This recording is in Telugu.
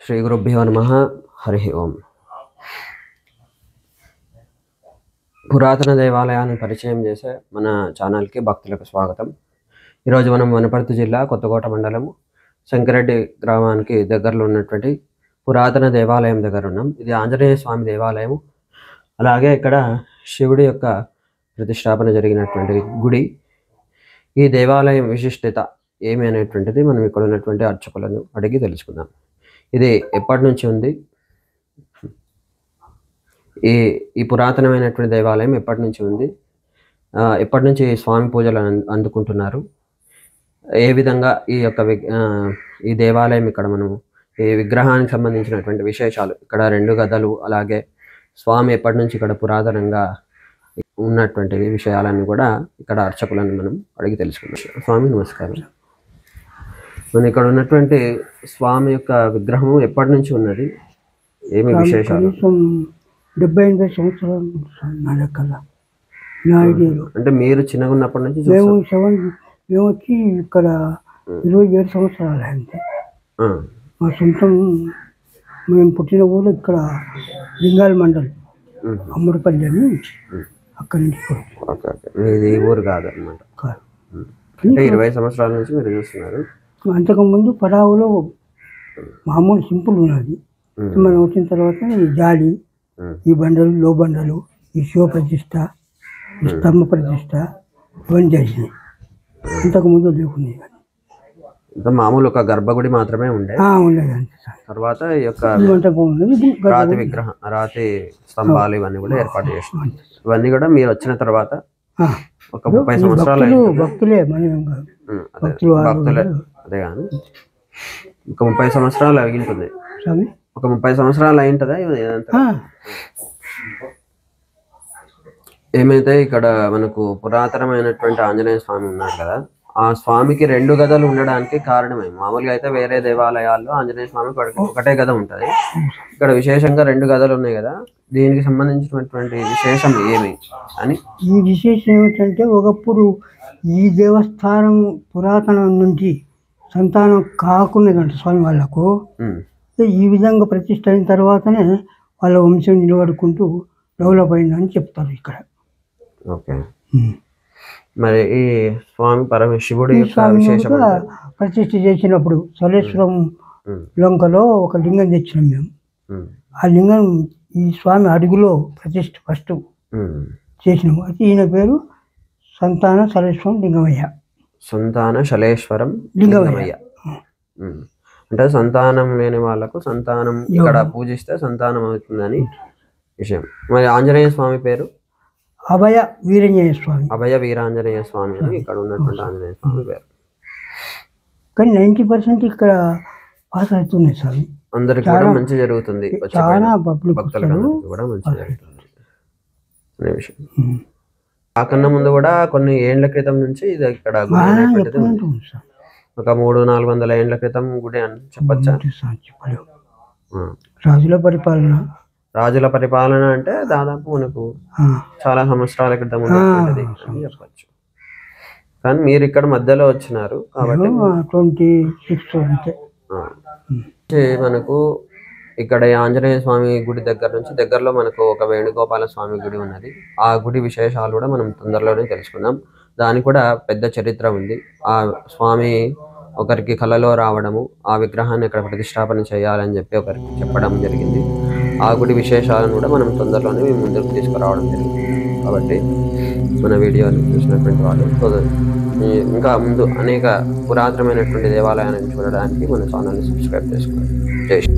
శ్రీ గురుభ్యో నమః. హరి ఓం. పురాతన దేవాలయాన్ని పరిచయం చేసే మన ఛానల్కి భక్తులకు స్వాగతం. ఈరోజు మనం వనపర్తి జిల్లా కొత్తకోట మండలం శంకరెడ్డి గ్రామానికి దగ్గరలో ఉన్నటువంటి పురాతన దేవాలయం దగ్గర ఉన్నాం. ఇది ఆంజనేయ స్వామి దేవాలయం. అలాగే ఇక్కడ శివుడి యొక్క ప్రతిష్టాపన జరిగినటువంటి గుడి. ఈ దేవాలయం విశిష్టత ఏమి అనేటువంటిది మనం ఇక్కడ ఉన్నటువంటి అర్చకులను అడిగి తెలుసుకుందాం. ఇది ఎప్పటి నుంచి ఉంది, ఈ పురాతనమైనటువంటి దేవాలయం ఎప్పటి నుంచి ఉంది, ఎప్పటి నుంచి స్వామి పూజలు అందుకుంటున్నారు, ఏ విధంగా ఈ దేవాలయం ఇక్కడ మనం ఈ విగ్రహానికి సంబంధించినటువంటి విశేషాలు, ఇక్కడ 2 గదలు, అలాగే స్వామి ఎప్పటి నుంచి ఇక్కడ పురాతనంగా ఉన్నటువంటి విషయాలన్నీ కూడా ఇక్కడ అర్చకులను మనం అడిగి తెలుసుకుందాం. స్వామి నమస్కారం. మన ఇక్కడ ఉన్నటువంటి స్వామి యొక్క విగ్రహం ఎప్పటి నుంచి ఉన్నది, ఏమి విశేషాలు? 78 సంవత్సరాలు అంటే మీరు చిన్నగా ఉన్నప్పటి నుంచి మేము వచ్చి ఇక్కడ 27 సంవత్సరాలు అంతే. మా సొంతం మేము పుట్టిన ఊరు ఇక్కడ లింగాల మండలం అమ్మడిపల్లి అని, అక్కడి నుంచి. ఇది ఊరు కాదనమాట. 20 సంవత్సరాల నుంచి మీరు చూస్తున్నారు. అంతకుముందు పడావులో మామూలు సింపుల్ ఉన్నది. మనం వచ్చిన తర్వాత ఈ జాలి, ఈ బండలు, లో బండలు, ఈ శివ ప్రతిష్ట, ఈ స్తంభ ప్రతిష్ట ఇవన్నీ చేసినాయి. అంతకుముందు లేకున్నాయి. మామూలు ఒక గర్భగుడి మాత్రమే ఉండేది. తర్వాత ఈ యొక్క రాతి విగ్రహం, రాతి స్తంభాలు ఇవన్నీ కూడా ఏర్పాటు చేసినాయి. ఇవన్నీ కూడా మీరు వచ్చిన తర్వాత ఒక 30 సంవత్సరాలు భక్తులే, భక్తులే. అదే కానీ ఒక 30 సంవత్సరాలు అయింటుంది. ఒక 30 సంవత్సరాలు అయింటుందా? ఏమైతే ఇక్కడ మనకు పురాతనమైనటువంటి ఆంజనేయ స్వామి ఉన్నారు కదా, ఆ స్వామికి 2 గదలు ఉండడానికి కారణమే. మామూలుగా అయితే వేరే దేవాలయాల్లో ఆంజనేయ స్వామికి ఒకటే గద ఉంటుంది. ఇక్కడ విశేషంగా 2 గదలు ఉన్నాయి కదా, దీనికి సంబంధించినటువంటి విశేషం ఏమి అని? ఈ విశేషం ఏమిటంటే, ఒకప్పుడు ఈ దేవస్థానం పురాతనం నుంచి సంతానం కాకున్నదంట స్వామి వాళ్ళకు. ఈ విధంగా ప్రతిష్ట అయిన తర్వాతనే వాళ్ళ వంశం నిలబడుకుంటూ డెవలప్ అయిందని చెప్తారు ఇక్కడ. ఓకే. మరి ఈ స్వామి పరమశివుడి ప్రతిష్ఠ చేసినప్పుడు సలేశ్వరం లంకలో ఒక లింగం తెచ్చినాం మేము. ఆ లింగం ఈ స్వామి అడుగులో ప్రతిష్ఠ ఫస్ట్ చేసినాము. అయితే ఈయన పేరు సంతాన సలేశ్వరం లింగమయ్య. సంతాన శలేశ్వరం లింగమయ్య అంటే సంతానం లేని వాళ్ళకు సంతానం ఇక్కడ పూజిస్తే సంతానం అవుతుందని విషయం. మరి ఆంజనేయ స్వామి పేరు అభయ వీరాంజనేయ స్వామి. అభయ వీరాంజనేయ స్వామి అని ఇక్కడ ఉన్నటువంటి ఆంజనేయ స్వామి పేరు. కానీ 90% ఇక్కడ పాస్ అవుతుంది స్వామి. అందరికి కూడా మంచి జరుగుతుంది, చాలా పబ్లిక్ కూడా మంచి జరుగుతుంది అనే విషయం. ఆ కన్నా ముందు కూడా కొన్ని ఏండ్ల క్రితం నుంచి ఇది ఇక్కడ ఒక 300-400 ఏండ్ల క్రితం గుడి అని చెప్పచ్చా? రాజుల పరిపాలన అంటే దాదాపు మనకు చాలా సంవత్సరాల క్రితం ఉన్నటువంటిది అని చెప్పచ్చు. కానీ మీరు ఇక్కడ మధ్యలో వచ్చినారు కాబట్టి 26 మనకు ఇక్కడ ఆంజనేయ స్వామి గుడి దగ్గర నుంచి దగ్గరలో మనకు ఒక వేణుగోపాల స్వామి గుడి ఉన్నది. ఆ గుడి విశేషాలు కూడా మనం తొందరలోనే తెలుసుకుందాం. దానికి కూడా పెద్ద చరిత్ర ఉంది. ఆ స్వామి ఒకరికి కలలో రావడము, ఆ విగ్రహాన్ని ఇక్కడ ప్రతిష్టాపన చేయాలని చెప్పి ఒకరికి చెప్పడం జరిగింది. ఆ గుడి విశేషాలను కూడా మనం తొందరలోనే మేము ముందుకు తీసుకురావడం జరిగింది. కాబట్టి మన వీడియోని చూసినటువంటి వాళ్ళు ఇంకా ముందు అనేక పురాతనమైనటువంటి దేవాలయాలను చూడడానికి మన ఛానల్ని సబ్స్క్రైబ్ చేసుకోండి. జై శ్రీ.